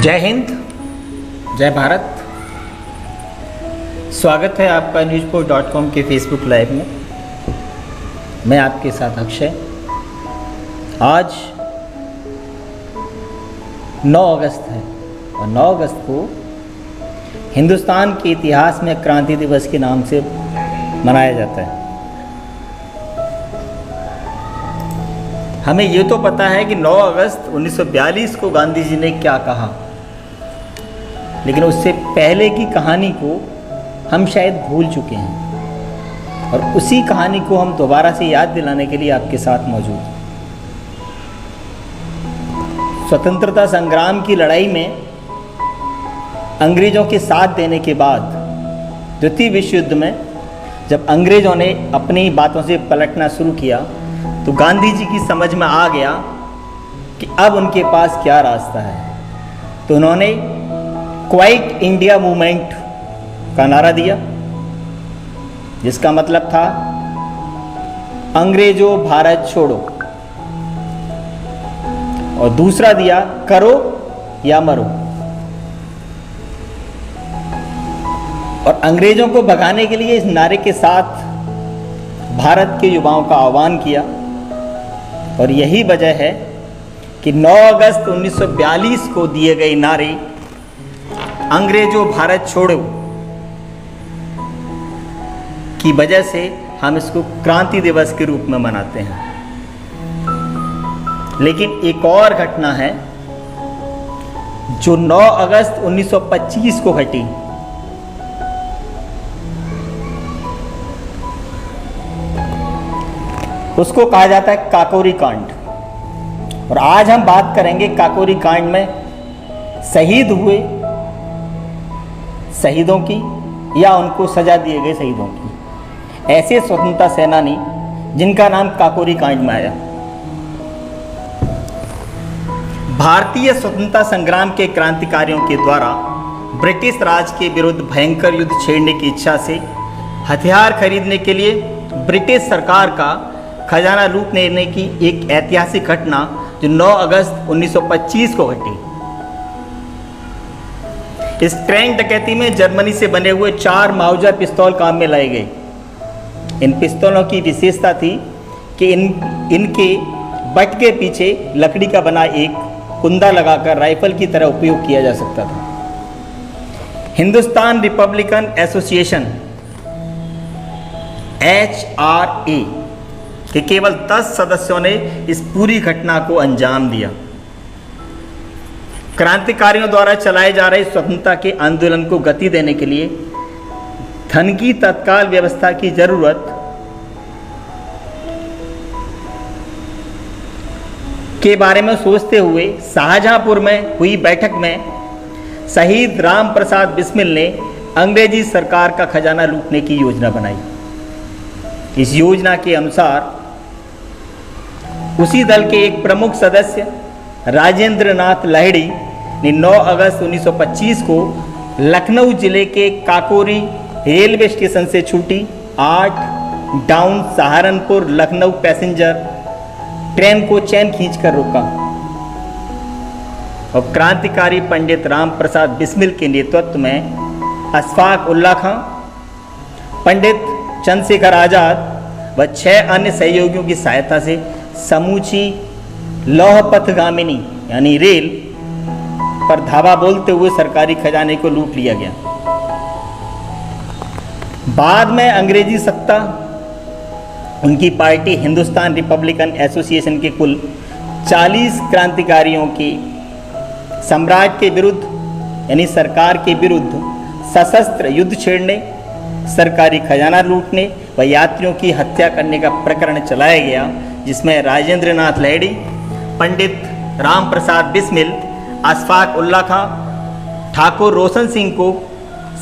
जय हिंद, जय भारत। स्वागत है आपका newspost.com के फेसबुक लाइव में। मैं आपके साथ अक्षय। आज 9 अगस्त है और 9 अगस्त को हिंदुस्तान के इतिहास में क्रांति दिवस के नाम से मनाया जाता है। हमें ये तो पता है कि 9 अगस्त 1942 को गांधी जी ने क्या कहा, लेकिन उससे पहले की कहानी को हम शायद भूल चुके हैं और उसी कहानी को हम दोबारा से याद दिलाने के लिए आपके साथ मौजूद हैं। स्वतंत्रता संग्राम की लड़ाई में अंग्रेज़ों के साथ देने के बाद द्वितीय विश्व युद्ध में जब अंग्रेज़ों ने अपनी बातों से पलटना शुरू किया तो गांधी जी की समझ में आ गया कि अब उनके पास क्या रास्ता है। तो उन्होंने क्वाइट इंडिया मूवमेंट का नारा दिया, जिसका मतलब था अंग्रेजों भारत छोड़ो, और दूसरा दिया करो या मरो। और अंग्रेजों को भगाने के लिए इस नारे के साथ भारत के युवाओं का आह्वान किया। और यही वजह है कि 9 अगस्त 1942 को दिए गए नारे अंग्रेजों भारत छोड़ो की वजह से हम इसको क्रांति दिवस के रूप में मनाते हैं। लेकिन एक और घटना है जो 9 अगस्त 1925 को घटी। उसको कहा जाता है काकोरी कांड। और आज हम बात करेंगे काकोरी कांड में शहीद हुए शहीदों की या उनको सजा दिए गए शहीदों की, ऐसे स्वतंत्रता सेनानी जिनका नाम काकोरी कांड में आया। भारतीय स्वतंत्रता संग्राम के क्रांतिकारियों के द्वारा ब्रिटिश राज के विरुद्ध भयंकर युद्ध छेड़ने की इच्छा से हथियार खरीदने के लिए ब्रिटिश सरकार का खजाना लूट लेने की एक ऐतिहासिक घटना जो 9 अगस्त 1925 को घटी। इस ट्रेन डकैती में जर्मनी से बने हुए 4 माउजा पिस्तौल काम में लाए गए। इन पिस्तौलों की विशेषता थी कि इनके बट के पीछे लकड़ी का बना एक कुंदा लगाकर राइफल की तरह उपयोग किया जा सकता था। हिंदुस्तान रिपब्लिकन एसोसिएशन HRA के केवल 10 सदस्यों ने इस पूरी घटना को अंजाम दिया। क्रांतिकारियों द्वारा चलाए जा रहे स्वतंत्रता के आंदोलन को गति देने के लिए धन की तत्काल व्यवस्था की जरूरत के बारे में सोचते हुए शाहजहांपुर में हुई बैठक में शहीद राम प्रसाद बिस्मिल ने अंग्रेजी सरकार का खजाना लूटने की योजना बनाई। इस योजना के अनुसार उसी दल के एक प्रमुख सदस्य राजेंद्र नाथ लाहिड़ी ने 9 अगस्त 1925 को लखनऊ जिले के काकोरी रेलवे स्टेशन से छूटी 8 down Saharanpur Lucknow passenger train को चैन खींचकर रोका और क्रांतिकारी पंडित राम प्रसाद बिस्मिल के नेतृत्व में अशफाक उल्ला खां, पंडित चंद्रशेखर आजाद व 6 अन्य सहयोगियों की सहायता से समूची लौह पथगामिनी यानी रेल पर धावा बोलते हुए सरकारी खजाने को लूट लिया गया। बाद में अंग्रेजी सत्ता उनकी पार्टी हिंदुस्तान रिपब्लिकन एसोसिएशन के कुल 40 क्रांतिकारियों के सम्राट के विरुद्ध यानी सरकार के विरुद्ध सशस्त्र युद्ध छेड़ने, सरकारी खजाना लूटने व यात्रियों की हत्या करने का प्रकरण चलाया गया, जिसमें राजेंद्र नाथ लाहिड़ी, पंडित राम प्रसाद बिस्मिल, अशफाक उल्ला खां, ठाकुर रोशन सिंह को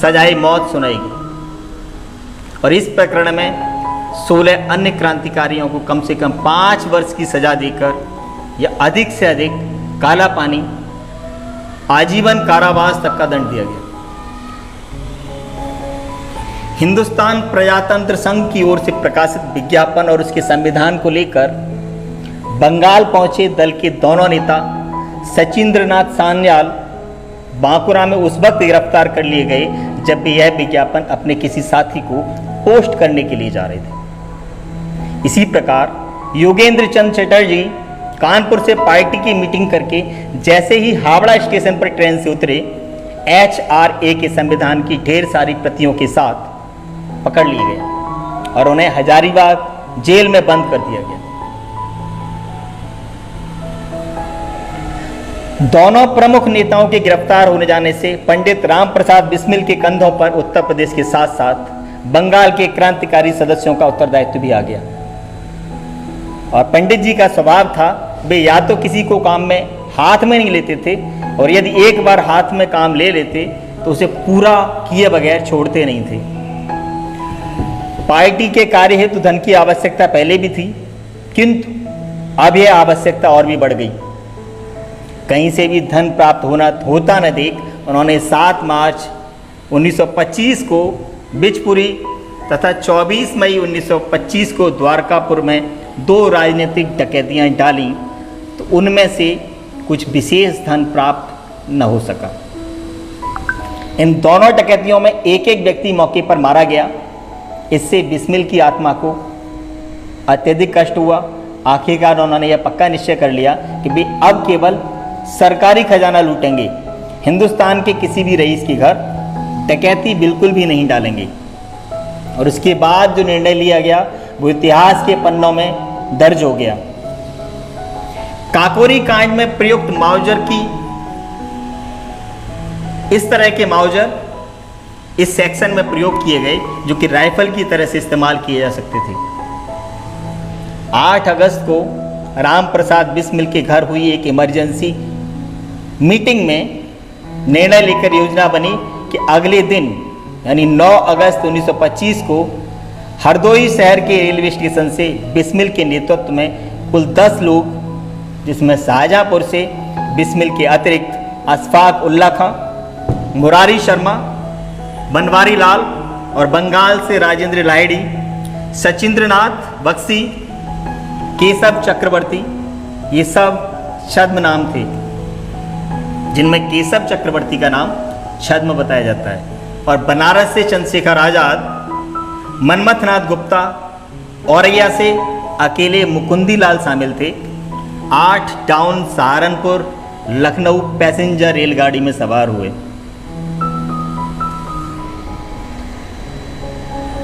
सजाए मौत सुनाई गई। और इस प्रकरण में 16 अन्य क्रांतिकारियों को कम से कम 5 वर्ष की सजा देकर या अधिक से अधिक काला पानी आजीवन कारावास तक का दंड दिया गया। हिंदुस्तान प्रजातंत्र संघ की ओर से प्रकाशित विज्ञापन और उसके संविधान को लेकर बंगाल पहुंचे दल के दोनों नेता सचिंद्रनाथ सान्याल बांकुरा में उस वक्त गिरफ्तार कर लिए गए जब वे यह विज्ञापन अपने किसी साथी को पोस्ट करने के लिए जा रहे थे। इसी प्रकार योगेंद्र चंद चटर्जी कानपुर से पार्टी की मीटिंग करके जैसे ही हावड़ा स्टेशन पर ट्रेन से उतरे, HRA के संविधान की ढेर सारी प्रतियों के साथ पकड़ लिए गए और उन्हें हजारीबाग जेल में बंद कर दिया गया। दोनों प्रमुख नेताओं के गिरफ्तार होने जाने से पंडित राम प्रसाद बिस्मिल के कंधों पर उत्तर प्रदेश के साथ साथ बंगाल के क्रांतिकारी सदस्यों का उत्तरदायित्व भी आ गया। और पंडित जी का स्वभाव था, वे या तो किसी को काम में हाथ में नहीं लेते थे और यदि एक बार हाथ में काम ले लेते तो उसे पूरा किए बगैर छोड़ते नहीं थे। पार्टी के कार्य हेतु धन की आवश्यकता पहले भी थी, किंतु अब यह आवश्यकता और भी बढ़ गई। कहीं से भी धन प्राप्त होता न देख उन्होंने 7 मार्च 1925 को बिचपुरी तथा 24 मई 1925 को द्वारकापुर में 2 राजनीतिक डकैतियां डाली, तो उनमें से कुछ विशेष धन प्राप्त न हो सका। इन दोनों डकैतियों में एक एक व्यक्ति मौके पर मारा गया। इससे बिस्मिल की आत्मा को अत्यधिक कष्ट हुआ। आखिरकार उन्होंने यह पक्का निश्चय कर लिया कि वे अब केवल सरकारी खजाना लूटेंगे, हिंदुस्तान के किसी भी रईस के घर डकैती बिल्कुल भी नहीं डालेंगे। और उसके बाद जो निर्णय लिया गया वो इतिहास के पन्नों में दर्ज हो गया। काकोरी कांड में प्रयुक्त माउजर की इस तरह के माउजर इस सेक्शन में प्रयोग किए गए जो कि राइफल की तरह से इस्तेमाल किए जा सकते थे। 8 अगस्त को राम प्रसाद बिस्मिल के घर हुई एक इमरजेंसी मीटिंग में निर्णय लेकर योजना बनी कि अगले दिन यानी 9 अगस्त 1925 को हरदोई शहर के रेलवे स्टेशन से बिस्मिल के नेतृत्व में कुल 10 लोग, जिसमें शाहजहांपुर से बिस्मिल के अतिरिक्त अशफाक उल्ला खां, मुरारी शर्मा, बनवारी लाल और बंगाल से राजेंद्र लाहिड़ी, सचिंद्रनाथ बख्शी, केशव चक्रवर्ती, ये सब छद्म नाम थे, जिनमें केशव चक्रवर्ती का नाम छद्म बताया जाता है। और बनारस से चंद्रशेखर आजाद, मनमथनाथ गुप्ता, औरैया से अकेले मुकुंदी लाल शामिल थे। 8 टाउन सहारनपुर लखनऊ पैसेंजर रेलगाड़ी में सवार हुए।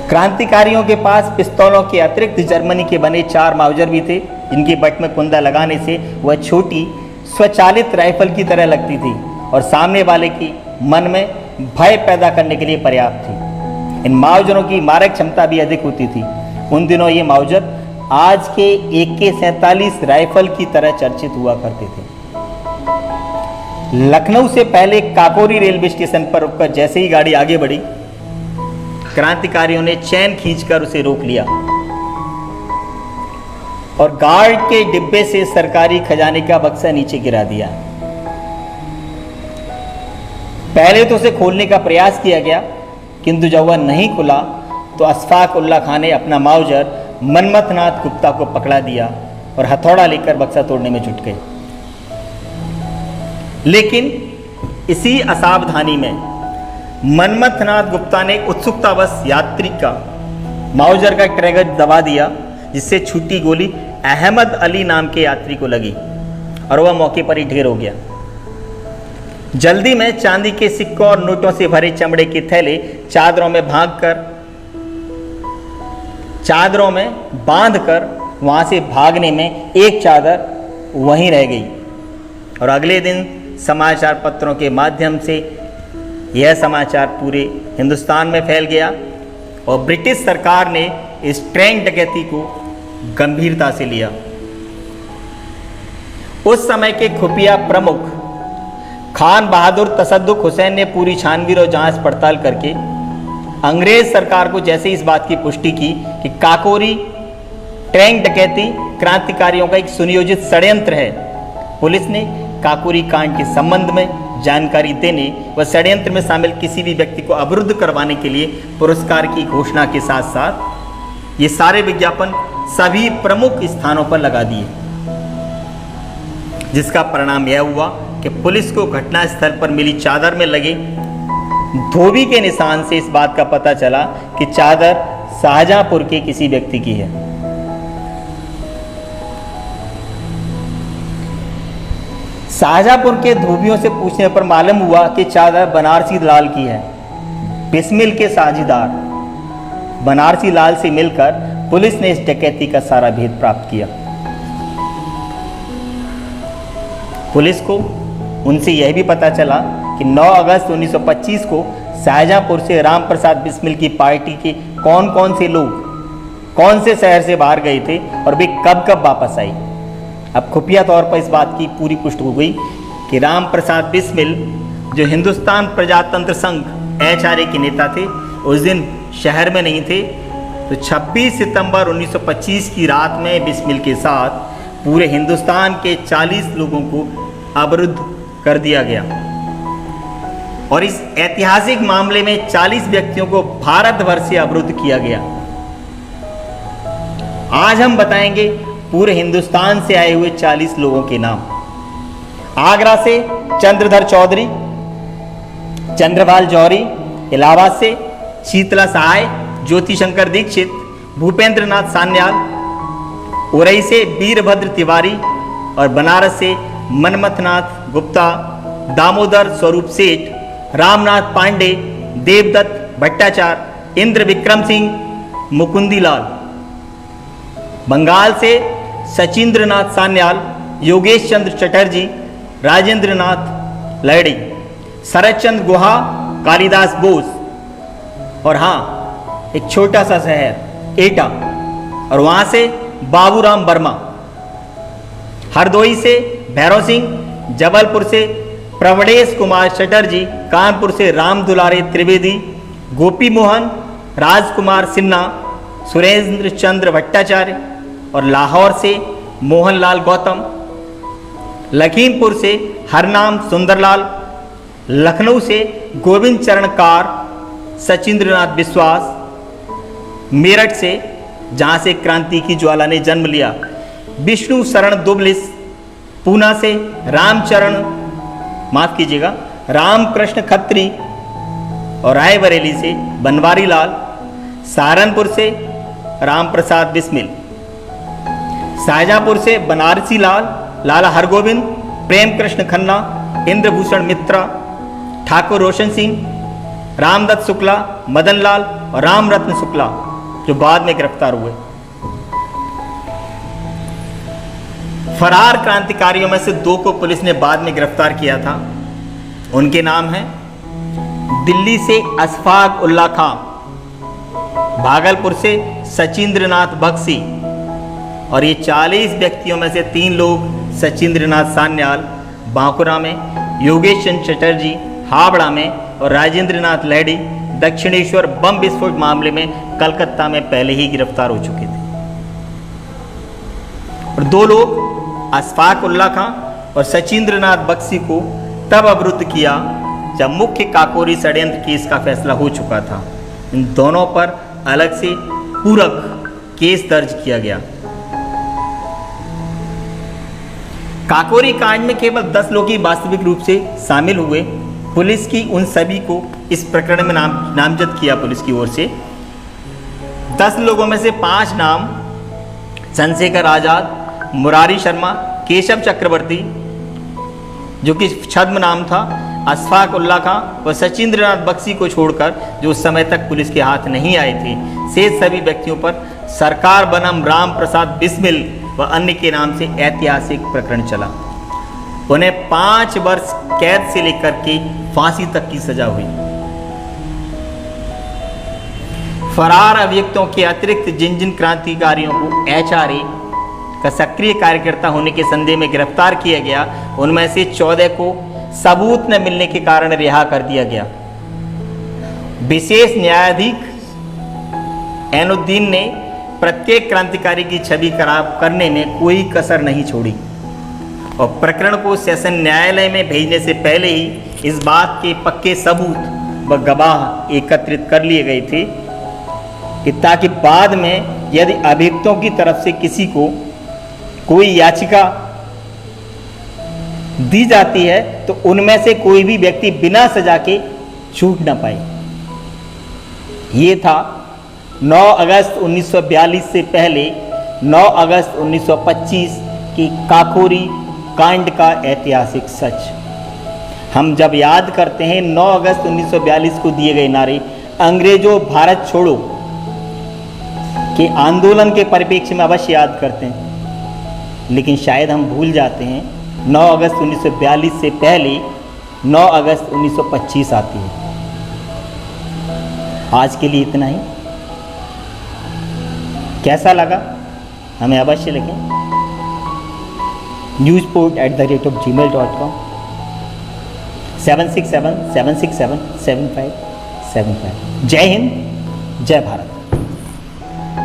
क्रांतिकारियों के पास पिस्तौलों के अतिरिक्त जर्मनी के बने 4 माउजर भी थे, जिनकी बट में कुंदा लगाने से वह छोटी स्वचालित राइफल की तरह लगती थी और सामने वाले की मन में भय पैदा करने के लिए पर्याप्त थी। इन माउजरों की मारक क्षमता भी अधिक होती थी। उन दिनों ये माउजर आज के AK-47 राइफल की तरह चर्चित हुआ करते थे। लखनऊ से पहले काकोरी रेलवे स्टेशन पर रुककर जैसे ही गाड़ी आगे बढ़ी, क्रांतिकारियों ने चैन खींचकर उसे रोक लिया और गार्ड के डिब्बे से सरकारी खजाने का बक्सा नीचे गिरा दिया। पहले तो उसे खोलने का प्रयास किया गया, किंतु जब वह नहीं खुला तो अशफाक उल्ला खां ने अपना माउजर मनमथनाथ गुप्ता को पकड़ा दिया और हथौड़ा लेकर बक्सा तोड़ने में जुट गए। लेकिन इसी असावधानी में मनमथनाथ गुप्ता ने उत्सुकतावश यात्री का माउजर का ट्रिगर दबा दिया, जिससे छूटी गोली अहमद अली नाम के यात्री को लगी और वह मौके पर ही ढेर हो गया। जल्दी में चांदी के सिक्कों और नोटों से भरे चमड़े के थैले चादरों में बांधकर वहां से भागने में एक चादर वहीं रह गई और अगले दिन समाचार पत्रों के माध्यम से यह समाचार पूरे हिंदुस्तान में फैल गया और ब्रिटिश सरकार ने इस ट्रेन डकैती को गंभीरता से लिया। उस समय के खुफिया प्रमुख खान बहादुर तसद्दुक हुसैन ने पूरी छानबीन और जांच पड़ताल करके अंग्रेज सरकार को जैसे इस बात की पुष्टि की कि काकोरी ट्रेन डकैती क्रांतिकारियों का एक सुनियोजित षड्यंत्र है, पुलिस ने काकोरी कांड के संबंध में जानकारी देने व षड्यंत्र में शामिल किसी भी व्यक्ति को अवरुद्ध करवाने के लिए पुरस्कार की घोषणा के साथ साथ ये सारे विज्ञापन सभी प्रमुख स्थानों पर लगा दिए, जिसका परिणाम यह हुआ कि पुलिस को घटनास्थल पर मिली चादर में लगे धोबी के निशान से इस बात का पता चला कि चादर शाहजहांपुर के किसी व्यक्ति की है। शाहजहांपुर के धोबियों से पूछने पर मालूम हुआ कि चादर बनारसी लाल की है। बिस्मिल के साझीदार बनारसी लाल से मिलकर पुलिस ने इस डकैती का सारा भेद प्राप्त किया। पुलिस को उनसे यह भी पता चला कि 9 अगस्त 1925 को शाहजहांपुर से राम प्रसाद बिस्मिल की पार्टी के कौन कौन से लोग कौन से शहर से बाहर गए थे और वे कब कब वापस आई। अब खुफिया तौर पर इस बात की पूरी पुष्टि हो गई कि राम प्रसाद बिस्मिल जो हिंदुस्तान प्रजातंत्र संघ HRA के नेता थे, उस दिन शहर में नहीं थे। तो 26 सितंबर 1925 की रात में बिस्मिल के साथ पूरे हिंदुस्तान के 40 लोगों को अवरुद्ध कर दिया गया और इस ऐतिहासिक मामले में 40 व्यक्तियों को भारत भर से अवरुद्ध किया गया। आज हम बताएंगे पूरे हिंदुस्तान से आए हुए 40 लोगों के नाम। आगरा से चंद्रधर चौधरी, चंद्रपाल जौहरी, इलाहाबाद से शीतला सहाय, ज्योति शंकर दीक्षित, भूपेंद्र नाथ सान्याल, उरई से वीरभद्र तिवारी और बनारस से मनमथनाथ गुप्ता, दामोदर स्वरूप सेठ, रामनाथ पांडे, देवदत्त भट्टाचार्य, इंद्र विक्रम सिंह, मुकुंदी लाल। बंगाल से सचिंद्रनाथ सान्याल, योगेश चंद्र चटर्जी, राजेंद्र नाथ लैडी, शरद चंद्र गुहा, कालिदास बोस और हाँ एक छोटा सा शहर एटा और वहां से बाबूराम वर्मा। हरदोई से भैरव सिंह, जबलपुर से प्रवणेश कुमार चटर्जी, कानपुर से राम दुलारे त्रिवेदी, गोपी मोहन, राजकुमार सिन्हा, सुरेंद्र चंद्र भट्टाचार्य और लाहौर से मोहनलाल गौतम, लखीमपुर से हरनाम सुंदरलाल, लखनऊ से गोविंद चरण कार, सचिंद्रनाथ विश्वास, मेरठ से जहां से क्रांति की ज्वाला ने जन्म लिया विष्णु शरण दुबलिस, पूना से रामकृष्ण खत्री और रायबरेली से बनवारी लाल, सहारनपुर से राम प्रसाद बिस्मिल, शाहजहांपुर से बनारसी लाल, लाला हरगोविंद, प्रेम कृष्ण खन्ना, इंद्रभूषण मित्रा, ठाकुर रोशन सिंह, रामदत्त शुक्ला, मदन लाल और राम रत्न शुक्ला जो बाद में गिरफ्तार हुए। फरार क्रांतिकारियों में से 2 को पुलिस ने बाद में गिरफ्तार किया था। उनके नाम हैं दिल्ली से अशफाक उल्ला खां, भागलपुर से सचिंद्रनाथ बख्शी और ये 40 व्यक्तियों में से 3 लोग सचिंद्रनाथ सान्याल बांकुरा में, योगेश चंद्र चटर्जी हावड़ा में और राजेंद्र नाथ लैडी दक्षिणेश्वर बम विस्फोट मामले में कलकत्ता में पहले ही गिरफ्तार हो चुके थे। और 2 लोग अशफाक उल्ला खां और सचिंद्रनाथ बख्शी को तब अवरुद्ध किया जब मुख्य काकोरी षड्यंत्र केस का फैसला हो चुका था। इन दोनों पर अलग से पूरक केस दर्ज किया गया। काकोरी कांड में केवल 10 लोग ही वास्तविक रूप से शामिल हुए। पुलिस की उन सभी को इस प्रकरण में नामजद किया पुलिस की ओर से। 10 लोगों में से 5 नाम चंद्रशेखर आजाद, मुरारी शर्मा, केशव चक्रवर्ती जो कि छद्म नाम था, अशफाक उल्ला खां व सचिंद्रनाथ बख्शी को छोड़कर जो उस समय तक पुलिस के हाथ नहीं आए थे, शेष सभी व्यक्तियों पर सरकार बनम राम प्रसाद बिस्मिल व अन्य के नाम से ऐतिहासिक प्रकरण चला। उन्हें 5 वर्ष कैद से लेकर के फांसी तक की सजा हुई। फरार अभियुक्तों के अतिरिक्त जिन जिन क्रांतिकारियों को HRA का सक्रिय कार्यकर्ता होने के संदेह में गिरफ्तार किया गया, उनमें से 14 को सबूत न मिलने के कारण रिहा कर दिया गया। विशेष न्यायाधीश ऐनुद्दीन ने प्रत्येक क्रांतिकारी की छवि खराब करने में कोई कसर नहीं छोड़ी और प्रकरण को सेशन न्यायालय में भेजने से पहले ही इस बात के पक्के सबूत व गवाह एकत्रित कर लिए गए थे कि ताकि बाद में यदि अभियुक्तों की तरफ से किसी को कोई याचिका दी जाती है तो उनमें से कोई भी व्यक्ति बिना सजा के छूट ना पाए। ये था 9 अगस्त 1942 से पहले 9 अगस्त 1925 की काकोरी कांड का ऐतिहासिक सच। हम जब याद करते हैं 9 अगस्त 1942 को दिए गए नारे अंग्रेजों भारत छोड़ो के आंदोलन के परिप्रेक्ष्य में अवश्य याद करते हैं, लेकिन शायद हम भूल जाते हैं 9 अगस्त 1942 से पहले 9 अगस्त 1925 आती है। आज के लिए इतना ही। कैसा लगा हमें अवश्य लिखें newsport@gmail.com 767-767-7575। जय हिंद, जय भारत।